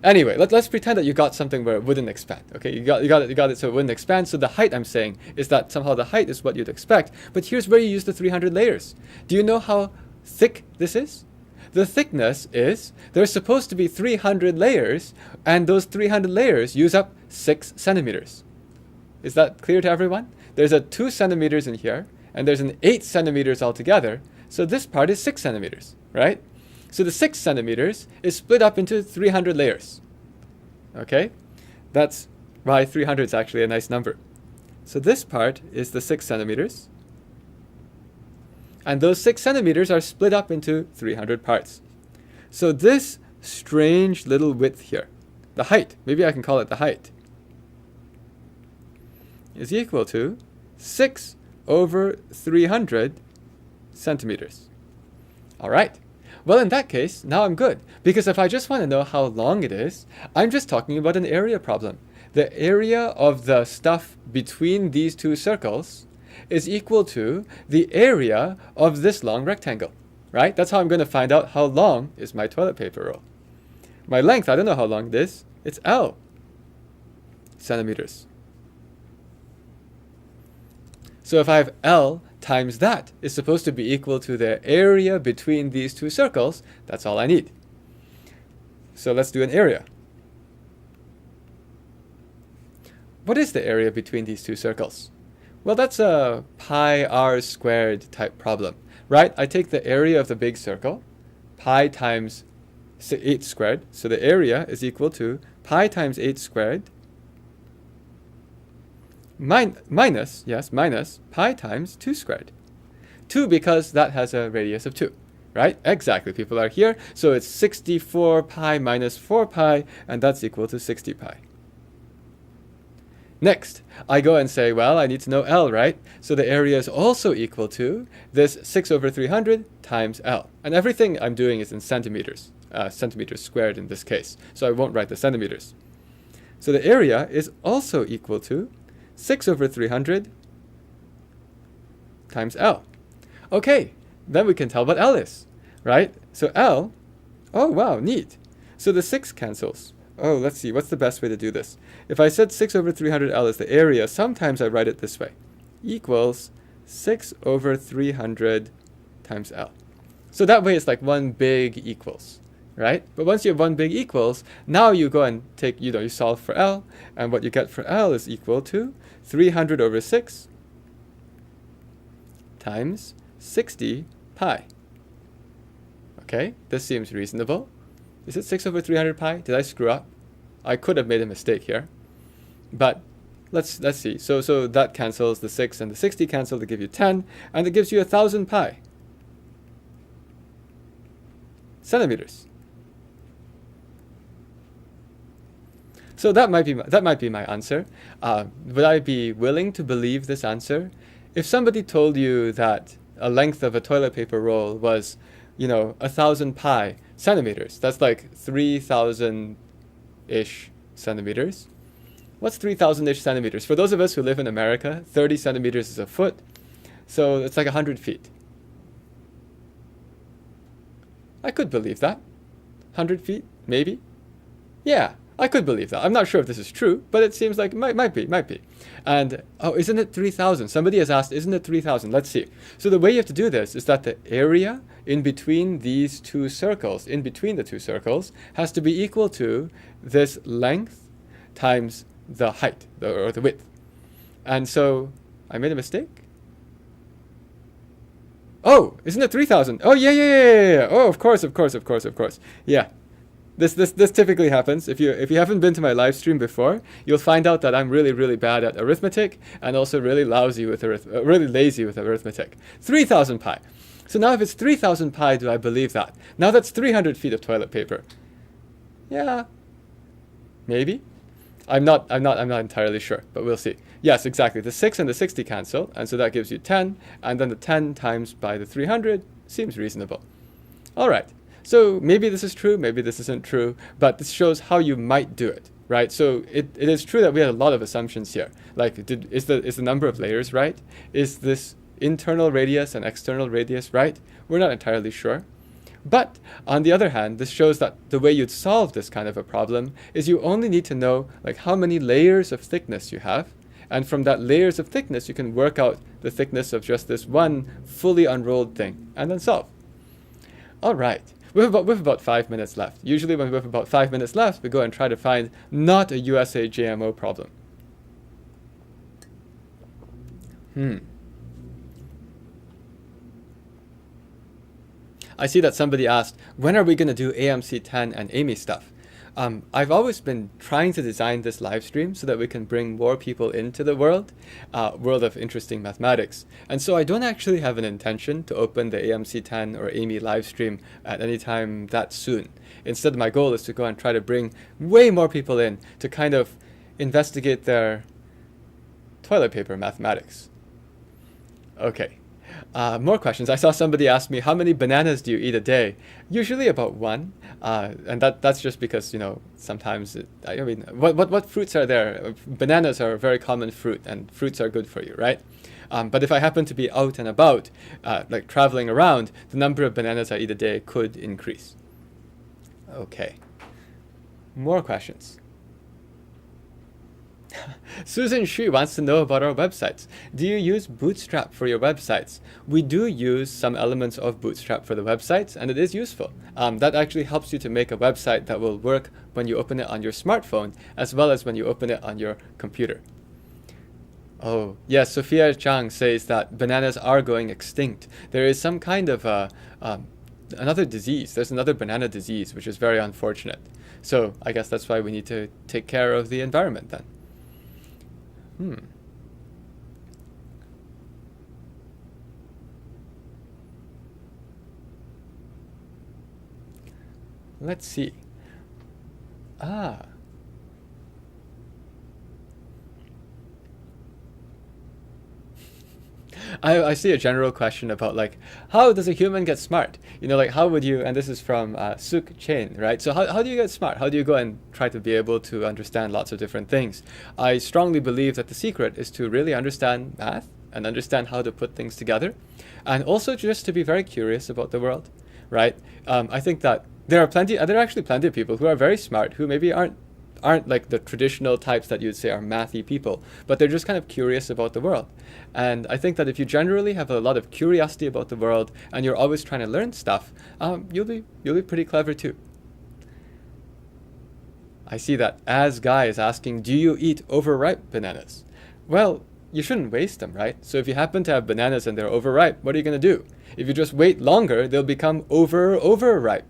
Anyway, let's pretend that you got something where it wouldn't expand. Okay, you got it so it wouldn't expand. So the height I'm saying is that somehow the height is what you'd expect. But here's where you use the 300 layers. Do you know how thick this is? The thickness is, there's supposed to be 300 layers, and those 300 layers use up 6 centimeters. Is that clear to everyone? There's a 2 centimeters in here, and there's an 8 centimeters altogether, so this part is 6 centimeters, right? So the 6 centimeters is split up into 300 layers. Okay? That's why 300 is actually a nice number. So this part is the 6 centimeters. And those 6 centimeters are split up into 300 parts. So this strange little width here, the height, maybe I can call it the height, is equal to 6 over 300 centimeters. All right. Well, in that case, now I'm good. Because if I just want to know how long it is, I'm just talking about an area problem. The area of the stuff between these 2 circles is equal to the area of this long rectangle, right? That's how I'm going to find out how long is my toilet paper roll. My length, I don't know how long it is. It's L centimeters. So if I have L times that is supposed to be equal to the area between these 2 circles, that's all I need. So let's do an area. What is the area between these 2 circles? Well, that's a pi r squared type problem, right? I take the area of the big circle, pi times 8 squared. So the area is equal to pi times 8 squared minus pi times 2 squared. 2 because that has a radius of 2, right? Exactly, people are here. So it's 64 pi minus 4 pi, and that's equal to 60 pi. Next, I go and say, well, I need to know L, right? So the area is also equal to this 6 over 300 times L. And everything I'm doing is in centimeters, centimeters squared in this case. So I won't write the centimeters. So the area is also equal to 6 over 300 times L. Okay, then we can tell what L is, right? So L, oh wow, neat. So the 6 cancels. Oh, let's see, what's the best way to do this? If I said 6 over 300 L is the area, sometimes I write it this way. Equals 6 over 300 times L. So that way it's like one big equals, right? But once you have one big equals, now you go and take, you solve for L, and what you get for L is equal to 300 over 6 times 60 pi. Okay, this seems reasonable. Is it 6 over 300 pi? Did I screw up? I could have made a mistake here. But let's see. So that cancels, the 6 and the 60 cancel to give you 10, and it gives you 1,000 pi centimeters. So that might be my answer. Would I be willing to believe this answer? If somebody told you that a length of a toilet paper roll was, 1,000 pi centimeters, that's like 3,000-ish centimeters. What's 3,000-ish centimeters? For those of us who live in America, 30 centimeters is a foot, so it's like 100 feet. I could believe that. 100 feet, maybe? Yeah, I could believe that. I'm not sure if this is true, but it seems like it might be. And, isn't it 3,000? Somebody has asked, isn't it 3,000? Let's see. So the way you have to do this is that the area in between these two circles, in between the two circles, has to be equal to this length times the height, or the width. And so, I made a mistake? Oh, isn't it 3,000? Oh, yeah. Oh, of course. Yeah. This typically happens. If you haven't been to my live stream before, you'll find out that I'm really, really bad at arithmetic and also really lazy with arithmetic. 3,000 pi. So now if it's 3,000 pi, do I believe that? Now that's 300 feet of toilet paper. Yeah. Maybe. I'm not entirely sure, but we'll see. Yes, exactly. The 6 and the 60 cancel, and so that gives you 10, and then the 10 times by the 300 seems reasonable. All right. So maybe this is true, maybe this isn't true, but this shows how you might do it, right? So it is true that we had a lot of assumptions here. Like, is the number of layers right? Is this internal radius and external radius right? We're not entirely sure. But on the other hand, this shows that the way you'd solve this kind of a problem is you only need to know like how many layers of thickness you have. And from that layers of thickness, you can work out the thickness of just this one fully unrolled thing and then solve. All right. We have about 5 minutes left. Usually when we have about 5 minutes left, we go and try to find not a USA JMO problem. I see that somebody asked, when are we going to do AMC10 and Amy stuff? I've always been trying to design this live stream so that we can bring more people into the world of interesting mathematics. And so I don't actually have an intention to open the AMC10 or Amy live stream at any time that soon. Instead, my goal is to go and try to bring way more people in to kind of investigate their toilet paper mathematics. Okay. More questions. I saw somebody ask me, how many bananas do you eat a day? Usually about one. And that's just because, sometimes, what fruits are there? Bananas are a very common fruit, and fruits are good for you, right? But if I happen to be out and about, like traveling around, the number of bananas I eat a day could increase. Okay. More questions. Susan Xu wants to know about our websites. Do you use Bootstrap for your websites? We do use some elements of Bootstrap for the websites, and it is useful. That actually helps you to make a website that will work when you open it on your smartphone, as well as when you open it on your computer. Oh, yes, Sophia Chang says that bananas are going extinct. There is some kind of another disease. There's another banana disease, which is very unfortunate. So I guess that's why we need to take care of the environment then. Let's see. Ah. I see a general question about like, how does a human get smart? Like how would you, and this is from Suk Chain, right? So how do you get smart? How do you go and try to be able to understand lots of different things? I strongly believe that the secret is to really understand math and understand how to put things together, and also just to be very curious about the world, right? I think that there are actually plenty of people who are very smart who maybe aren't like the traditional types that you'd say are mathy people, but they're just kind of curious about the world. And I think that if you generally have a lot of curiosity about the world and you're always trying to learn stuff, you'll be pretty clever too. I see that As Guy is asking, do you eat overripe bananas? Well, you shouldn't waste them, right? So if you happen to have bananas and they're overripe, what are you going to do? If you just wait longer, they'll become overripe.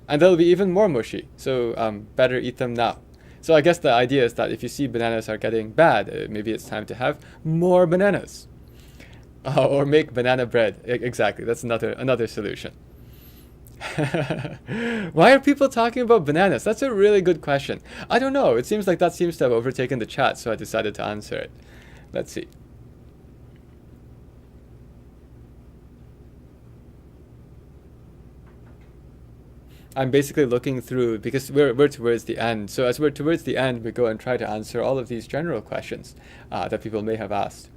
And they'll be even more mushy. So better eat them now. So I guess the idea is that if you see bananas are getting bad, maybe it's time to have more bananas. Or make banana bread. Exactly, that's another solution. Why are people talking about bananas? That's a really good question. I don't know. It seems like that seems to have overtaken the chat, so I decided to answer it. Let's see. I'm basically looking through, because we're towards the end. So as we're towards the end, we go and try to answer all of these general questions that people may have asked.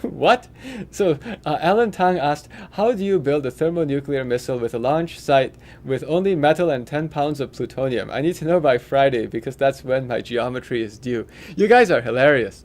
What? So Alan Tang asked, how do you build a thermonuclear missile with a launch site with only metal and 10 pounds of plutonium? I need to know by Friday because that's when my geometry is due. You guys are hilarious.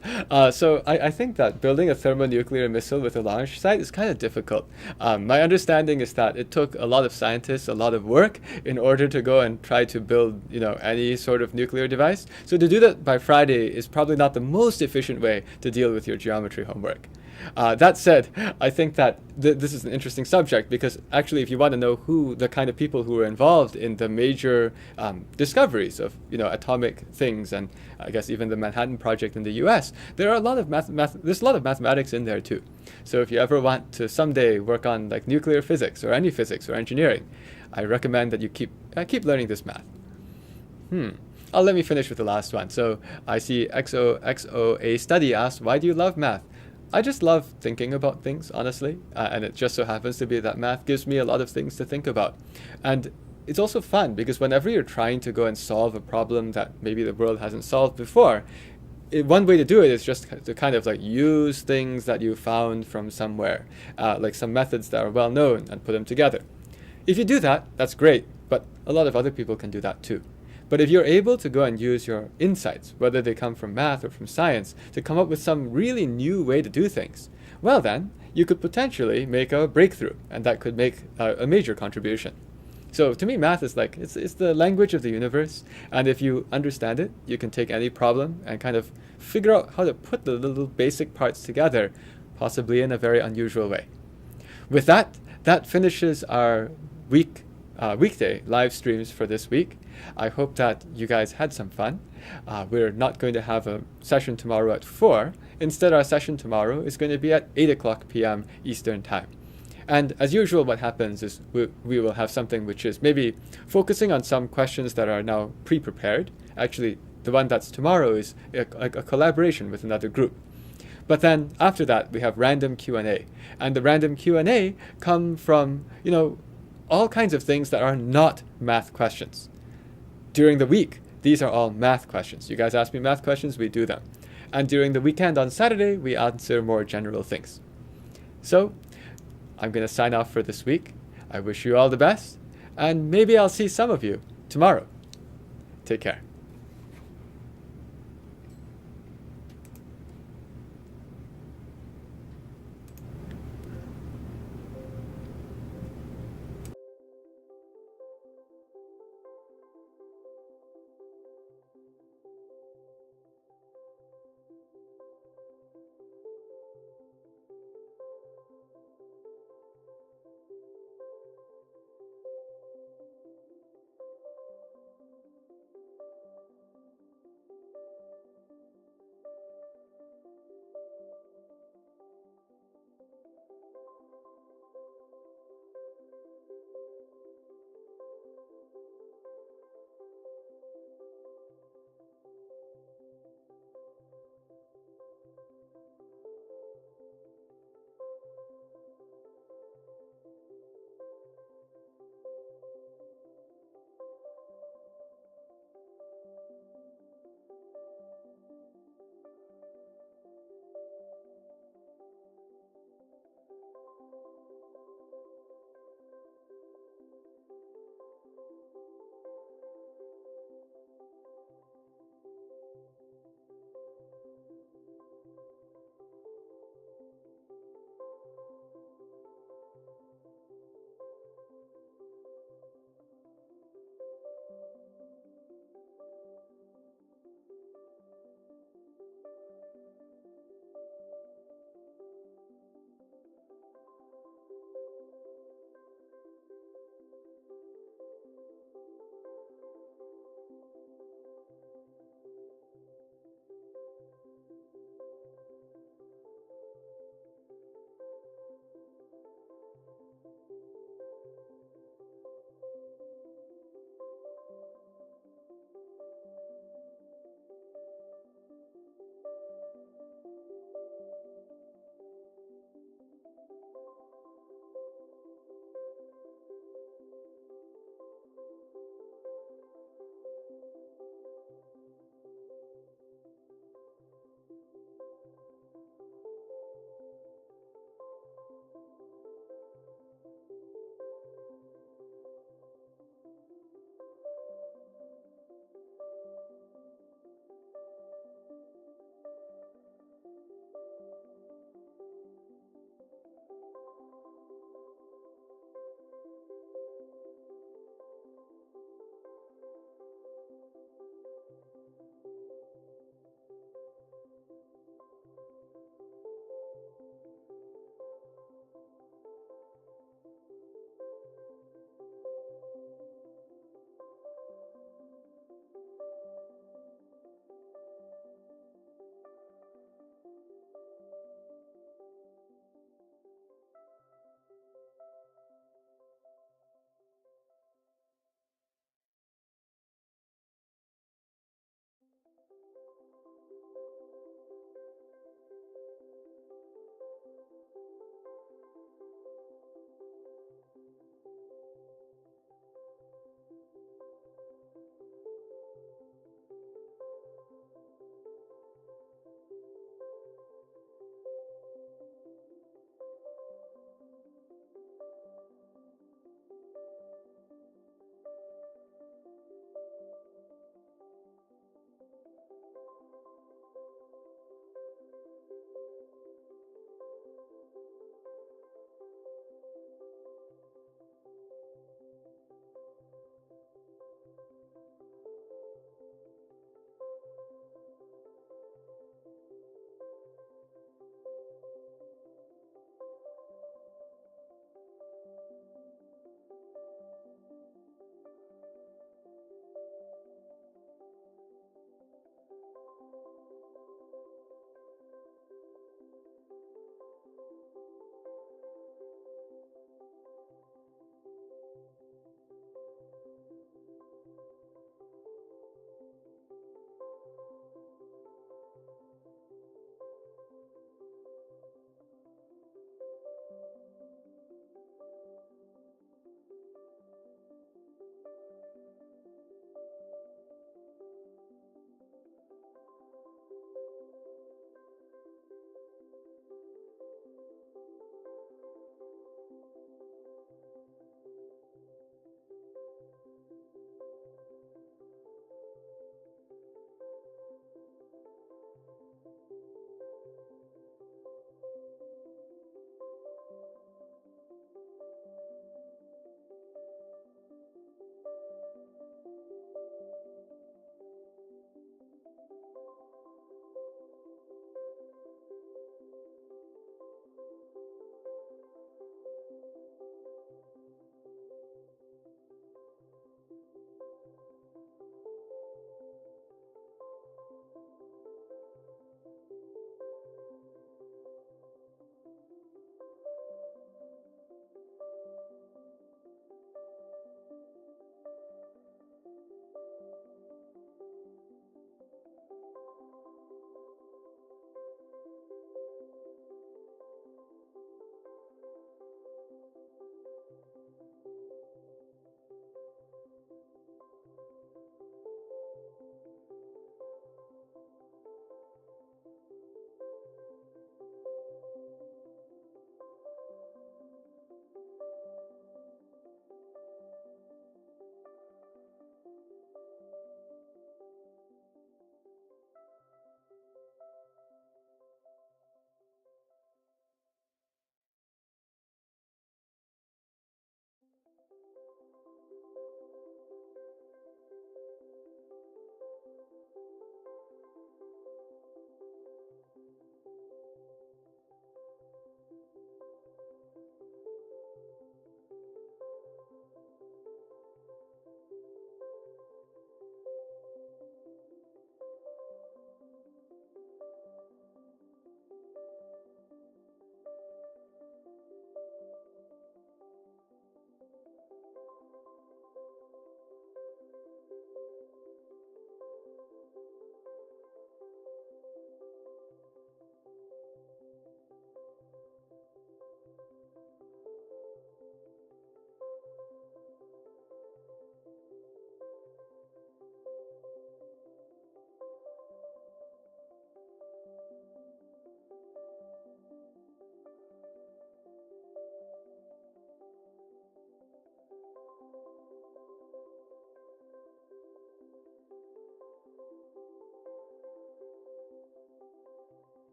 So I think that building a thermonuclear missile with a launch site is kind of difficult. My understanding is that it took a lot of scientists, a lot of work in order to go and try to build, any sort of nuclear device. So to do that by Friday is probably not the most efficient way to deal with your geometry homework. That said, I think that this is an interesting subject because actually if you want to know who the kind of people who were involved in the major discoveries of atomic things, and I guess even the Manhattan Project in the US, there are a lot of there's a lot of mathematics in there too. So if you ever want to someday work on like nuclear physics or any physics or engineering, I recommend that you keep learning this math. Let me finish with the last one. So I see XOXOA study asks, why do you love math? I just love thinking about things, honestly, and it just so happens to be that math gives me a lot of things to think about. And it's also fun because whenever you're trying to go and solve a problem that maybe the world hasn't solved before, one way to do it is just to kind of like use things that you found from somewhere, like some methods that are well known, and put them together. If you do that, that's great, but a lot of other people can do that too. But if you're able to go and use your insights, whether they come from math or from science, to come up with some really new way to do things, well then, you could potentially make a breakthrough, and that could make a major contribution. So to me, math is like, it's the language of the universe, and if you understand it, you can take any problem and kind of figure out how to put the little basic parts together, possibly in a very unusual way. With that, that finishes our weekday live streams for this week. I hope that you guys had some fun. We're not going to have a session tomorrow at 4. Instead, our session tomorrow is going to be at 8 o'clock p.m. Eastern Time. And as usual, what happens is we will have something which is maybe focusing on some questions that are now pre-prepared. Actually, the one that's tomorrow is a collaboration with another group. But then after that, we have random Q&A. And the random Q&A come from, all kinds of things that are not math questions. During the week, these are all math questions. You guys ask me math questions, we do them. And during the weekend on Saturday, we answer more general things. So, I'm going to sign off for this week. I wish you all the best, and maybe I'll see some of you tomorrow. Take care.